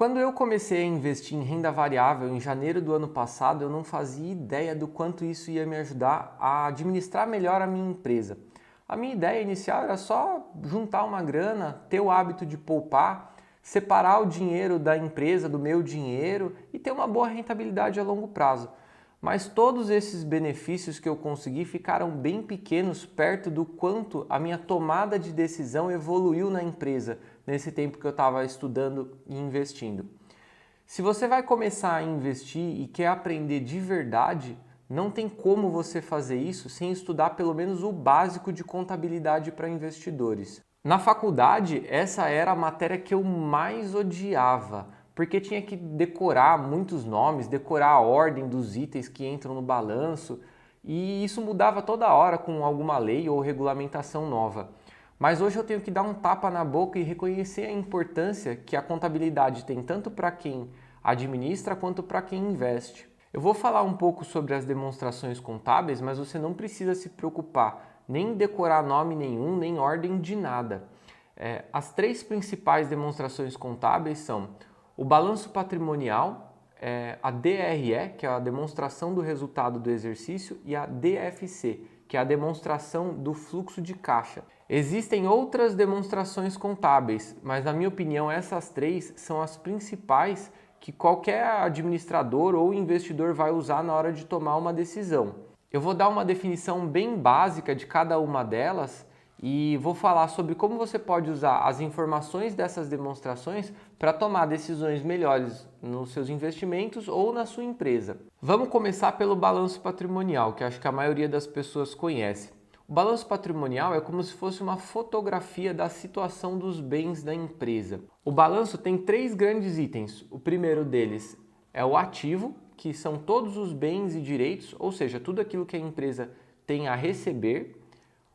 Quando eu comecei a investir em renda variável em janeiro do ano passado, eu não fazia ideia do quanto isso ia me ajudar a administrar melhor a minha empresa. A minha ideia inicial era só juntar uma grana, ter o hábito de poupar, separar o dinheiro da empresa do meu dinheiro e ter uma boa rentabilidade a longo prazo. Mas todos esses benefícios que eu consegui ficaram bem pequenos perto do quanto a minha tomada de decisão evoluiu na empresa nesse tempo que eu estava estudando e investindo. Se você vai começar a investir e quer aprender de verdade, não tem como você fazer isso sem estudar pelo menos o básico de contabilidade para investidores. Na faculdade, essa era a matéria que eu mais odiava, porque tinha que decorar muitos nomes, decorar a ordem dos itens que entram no balanço, e isso mudava toda hora com alguma lei ou regulamentação nova. Mas hoje eu tenho que dar um tapa na boca e reconhecer a importância que a contabilidade tem tanto para quem administra quanto para quem investe. Eu vou falar um pouco sobre as demonstrações contábeis, mas você não precisa se preocupar, nem decorar nome nenhum, nem ordem de nada. As três principais demonstrações contábeis são o balanço patrimonial, a DRE, que é a demonstração do resultado do exercício, e a DFC, que é a demonstração do fluxo de caixa. Existem outras demonstrações contábeis, mas na minha opinião essas três são as principais que qualquer administrador ou investidor vai usar na hora de tomar uma decisão. Eu vou dar uma definição bem básica de cada uma delas e vou falar sobre como você pode usar as informações dessas demonstrações para tomar decisões melhores nos seus investimentos ou na sua empresa. Vamos começar pelo balanço patrimonial, que acho que a maioria das pessoas conhece. O balanço patrimonial é como se fosse uma fotografia da situação dos bens da empresa. O balanço tem três grandes itens. O primeiro deles é o ativo, que são todos os bens e direitos, ou seja, tudo aquilo que a empresa tem a receber.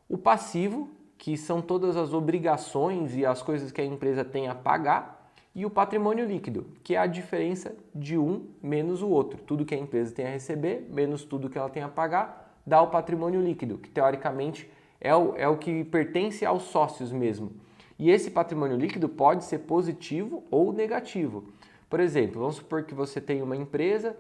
O passivo, que são todas as obrigações e as coisas que a empresa tem a pagar. E o patrimônio líquido, que é a diferença de um menos o outro. Tudo que a empresa tem a receber, menos tudo que ela tem a pagar, dá o patrimônio líquido, que teoricamente é o que pertence aos sócios mesmo. E esse patrimônio líquido pode ser positivo ou negativo. Por exemplo, vamos supor que você tem uma empresa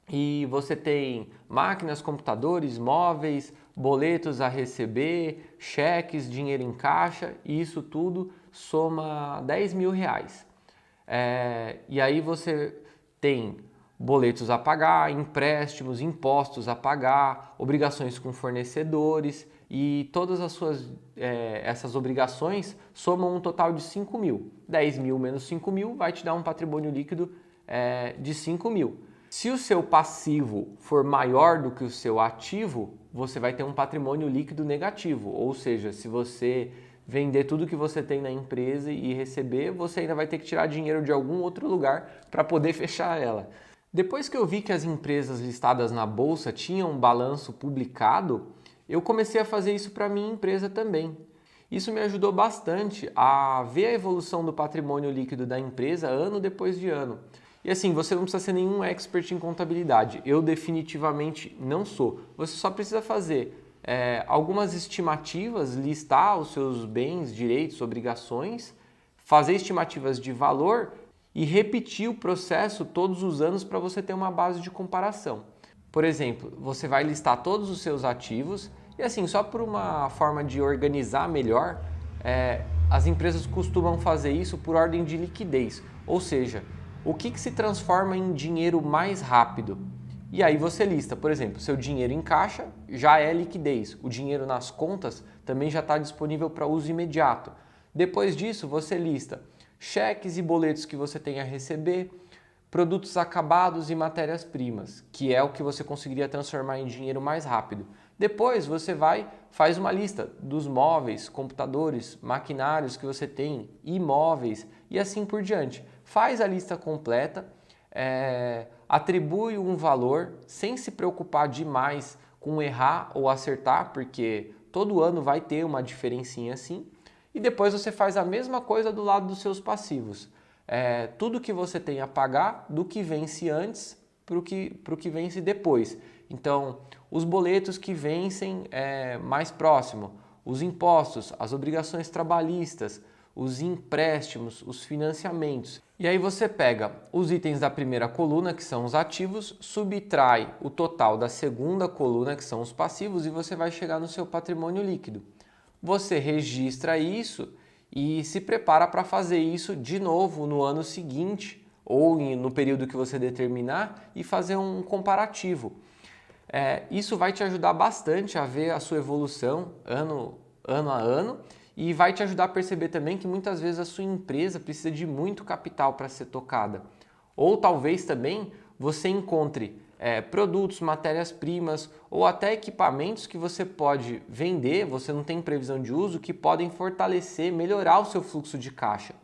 e você tem máquinas, computadores, móveis, boletos a receber, cheques, dinheiro em caixa, e isso tudo soma 10 mil reais. E aí você tem boletos a pagar, empréstimos, impostos a pagar, obrigações com fornecedores, e todas as suas essas obrigações somam um total de 5 mil. 10 mil menos 5 mil vai te dar um patrimônio líquido de 5 mil. Se o seu passivo for maior do que o seu ativo, você vai ter um patrimônio líquido negativo, ou seja, se você vender tudo que você tem na empresa e receber, você ainda vai ter que tirar dinheiro de algum outro lugar para poder fechar ela. Depois que eu vi que as empresas listadas na bolsa tinham um balanço publicado, eu comecei a fazer isso para a minha empresa também. Isso me ajudou bastante a ver a evolução do patrimônio líquido da empresa ano depois de ano. E assim, você não precisa ser nenhum expert em contabilidade, eu definitivamente não sou. Você só precisa fazer algumas estimativas, listar os seus bens, direitos, obrigações, fazer estimativas de valor e repetir o processo todos os anos para você ter uma base de comparação. Por exemplo, você vai listar todos os seus ativos e assim, só por uma forma de organizar melhor, as empresas costumam fazer isso por ordem de liquidez, ou seja, o que se transforma em dinheiro mais rápido. E aí você lista, por exemplo, seu dinheiro em caixa já é liquidez, o dinheiro nas contas também já está disponível para uso imediato. Depois disso, você lista cheques e boletos que você tem a receber, produtos acabados e matérias-primas, que é o que você conseguiria transformar em dinheiro mais rápido. Depois você faz uma lista dos móveis, computadores, maquinários que você tem, imóveis e assim por diante. Faz a lista completa, atribui um valor sem se preocupar demais com errar ou acertar, porque todo ano vai ter uma diferencinha assim. E depois você faz a mesma coisa do lado dos seus passivos. Tudo que você tem a pagar do que vence antes para o que vence depois. Então, os boletos que vencem mais próximo, os impostos, as obrigações trabalhistas, os empréstimos, os financiamentos. E aí você pega os itens da primeira coluna, que são os ativos, subtrai o total da segunda coluna, que são os passivos, e você vai chegar no seu patrimônio líquido. Você registra isso e se prepara para fazer isso de novo no ano seguinte ou no período que você determinar e fazer um comparativo. Isso vai te ajudar bastante a ver a sua evolução ano a ano e vai te ajudar a perceber também que muitas vezes a sua empresa precisa de muito capital para ser tocada. Ou talvez também você encontre produtos, matérias-primas ou até equipamentos que você pode vender, você não tem previsão de uso, que podem fortalecer, melhorar o seu fluxo de caixa.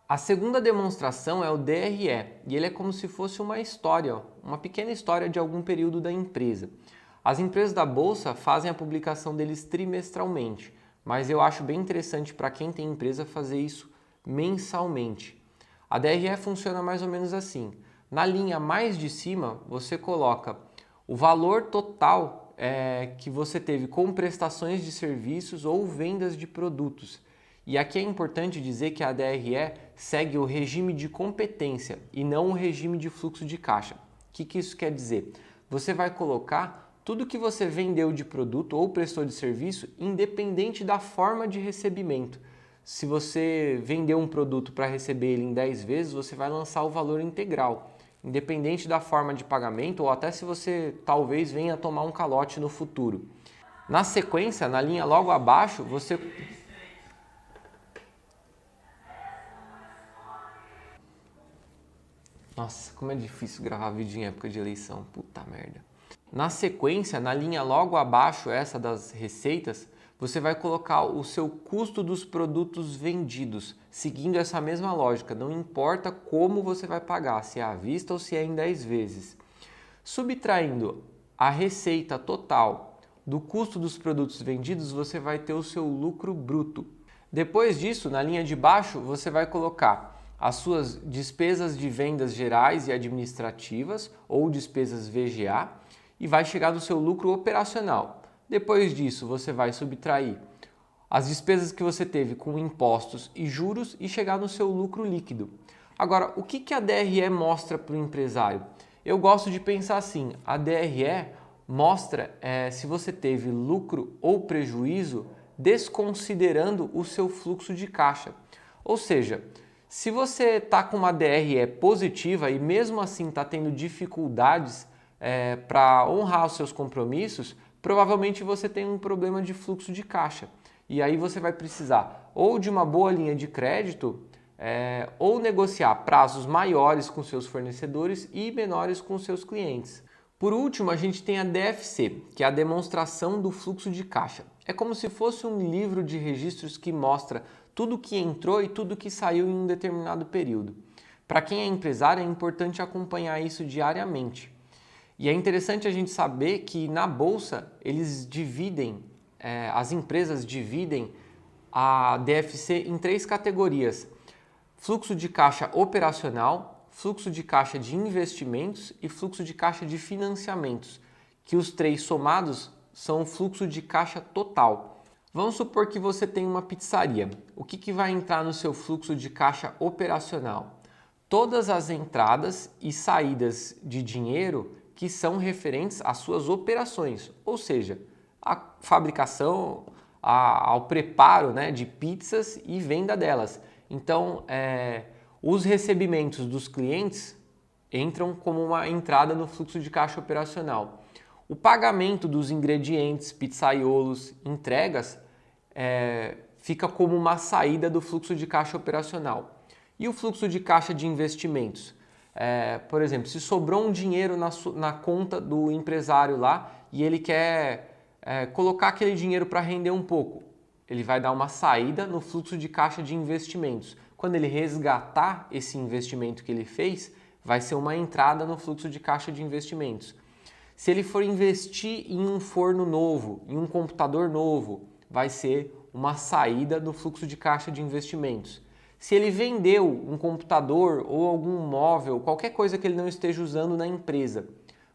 A segunda demonstração é o DRE, e ele é como se fosse uma história, uma pequena história de algum período da empresa. As empresas da Bolsa fazem a publicação deles trimestralmente, mas eu acho bem interessante para quem tem empresa fazer isso mensalmente. A DRE funciona mais ou menos assim. Na linha mais de cima, você coloca o valor total que você teve com prestações de serviços ou vendas de produtos. E aqui é importante dizer que a DRE segue o regime de competência e não o regime de fluxo de caixa. O que isso quer dizer? Você vai colocar tudo que você vendeu de produto ou prestou de serviço, independente da forma de recebimento. Se você vendeu um produto para receber ele em 10 vezes, você vai lançar o valor integral, independente da forma de pagamento ou até se você talvez venha tomar um calote no futuro. Na sequência, na linha logo abaixo, você... Nossa, como é difícil gravar vídeo em época de eleição, puta merda. Na sequência, na linha logo abaixo, essa das receitas, você vai colocar o seu custo dos produtos vendidos, seguindo essa mesma lógica, não importa como você vai pagar, se é à vista ou se é em 10 vezes. Subtraindo a receita total do custo dos produtos vendidos, você vai ter o seu lucro bruto. Depois disso, na linha de baixo, você vai colocar as suas despesas de vendas gerais e administrativas ou despesas VGA e vai chegar no seu lucro operacional. Depois disso, você vai subtrair as despesas que você teve com impostos e juros e chegar no seu lucro líquido. Agora, o que a DRE mostra para o empresário? Eu gosto de pensar assim, a DRE mostra se você teve lucro ou prejuízo desconsiderando o seu fluxo de caixa. Ou seja, se você está com uma DRE positiva e mesmo assim está tendo dificuldades para honrar os seus compromissos, provavelmente você tem um problema de fluxo de caixa. E aí você vai precisar ou de uma boa linha de crédito ou negociar prazos maiores com seus fornecedores e menores com seus clientes. Por último, a gente tem a DFC, que é a demonstração do fluxo de caixa. É como se fosse um livro de registros que mostra tudo que entrou e tudo que saiu em um determinado período. Para quem é empresário, é importante acompanhar isso diariamente. E é interessante a gente saber que na Bolsa eles dividem, as empresas dividem a DFC em 3 categorias: fluxo de caixa operacional, fluxo de caixa de investimentos e fluxo de caixa de financiamentos, que os 3 somados são o fluxo de caixa total. Vamos supor que você tem uma pizzaria. O que vai entrar no seu fluxo de caixa operacional? Todas as entradas e saídas de dinheiro que são referentes às suas operações, ou seja, a fabricação, ao preparo de pizzas e venda delas. Então, os recebimentos dos clientes entram como uma entrada no fluxo de caixa operacional. O pagamento dos ingredientes, pizzaiolos, entregas, fica como uma saída do fluxo de caixa operacional. E o fluxo de caixa de investimentos? Por exemplo, se sobrou um dinheiro na conta do empresário lá e ele quer colocar aquele dinheiro para render um pouco, ele vai dar uma saída no fluxo de caixa de investimentos. Quando ele resgatar esse investimento que ele fez, vai ser uma entrada no fluxo de caixa de investimentos. Se ele for investir em um forno novo, em um computador novo, vai ser uma saída do fluxo de caixa de investimentos. Se ele vendeu um computador ou algum móvel, qualquer coisa que ele não esteja usando na empresa,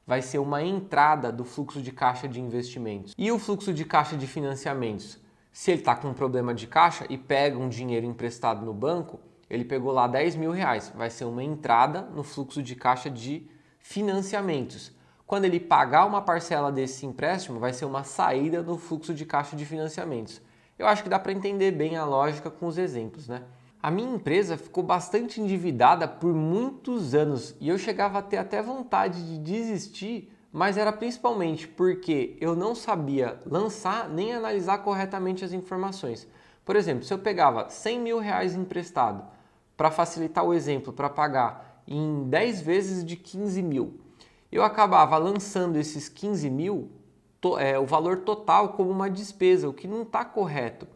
vai ser uma entrada do fluxo de caixa de investimentos. E o fluxo de caixa de financiamentos? Se ele está com um problema de caixa e pega um dinheiro emprestado no banco, ele pegou lá 10 mil reais, vai ser uma entrada no fluxo de caixa de financiamentos. Quando ele pagar uma parcela desse empréstimo, vai ser uma saída no fluxo de caixa de financiamentos. Eu acho que dá para entender bem a lógica com os exemplos, né? A minha empresa ficou bastante endividada por muitos anos e eu chegava a ter até vontade de desistir, mas era principalmente porque eu não sabia lançar nem analisar corretamente as informações. Por exemplo, se eu pegava 100 mil reais emprestado, para facilitar o exemplo, para pagar em 10 vezes de 15 mil, eu acabava lançando esses 15 mil, o valor total, como uma despesa, o que não está correto.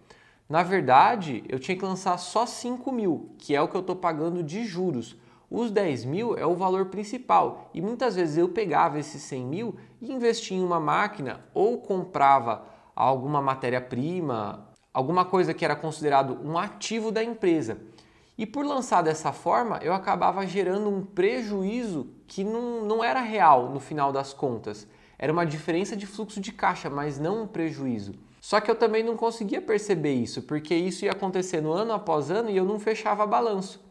Na verdade, eu tinha que lançar só 5 mil, que é o que eu estou pagando de juros. Os 10 mil é o valor principal e muitas vezes eu pegava esses 100 mil e investia em uma máquina ou comprava alguma matéria-prima, alguma coisa que era considerado um ativo da empresa. E por lançar dessa forma, eu acabava gerando um prejuízo que não era real no final das contas. Era uma diferença de fluxo de caixa, mas não um prejuízo. Só que eu também não conseguia perceber isso, porque isso ia acontecendo ano após ano e eu não fechava balanço.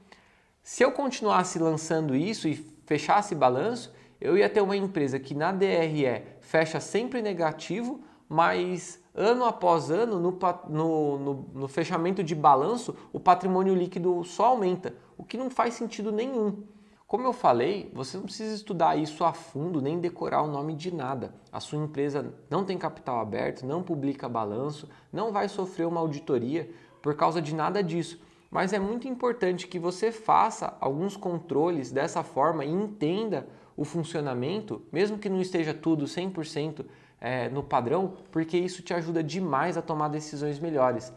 Se eu continuasse lançando isso e fechasse balanço, eu ia ter uma empresa que na DRE fecha sempre negativo, mas ano após ano, no fechamento de balanço, o patrimônio líquido só aumenta, o que não faz sentido nenhum. Como eu falei, você não precisa estudar isso a fundo nem decorar o nome de nada. A sua empresa não tem capital aberto, não publica balanço, não vai sofrer uma auditoria por causa de nada disso. Mas é muito importante que você faça alguns controles dessa forma e entenda o funcionamento, mesmo que não esteja tudo 100% no padrão, porque isso te ajuda demais a tomar decisões melhores.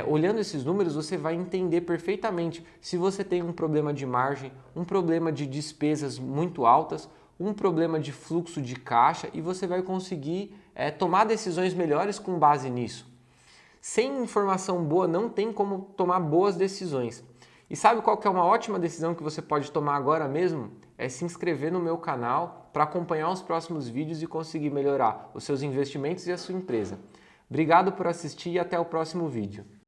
Olhando esses números, você vai entender perfeitamente se você tem um problema de margem, um problema de despesas muito altas, um problema de fluxo de caixa e você vai conseguir tomar decisões melhores com base nisso. Sem informação boa, não tem como tomar boas decisões. E sabe qual que é uma ótima decisão que você pode tomar agora mesmo? É se inscrever no meu canal para acompanhar os próximos vídeos e conseguir melhorar os seus investimentos e a sua empresa. Obrigado por assistir e até o próximo vídeo.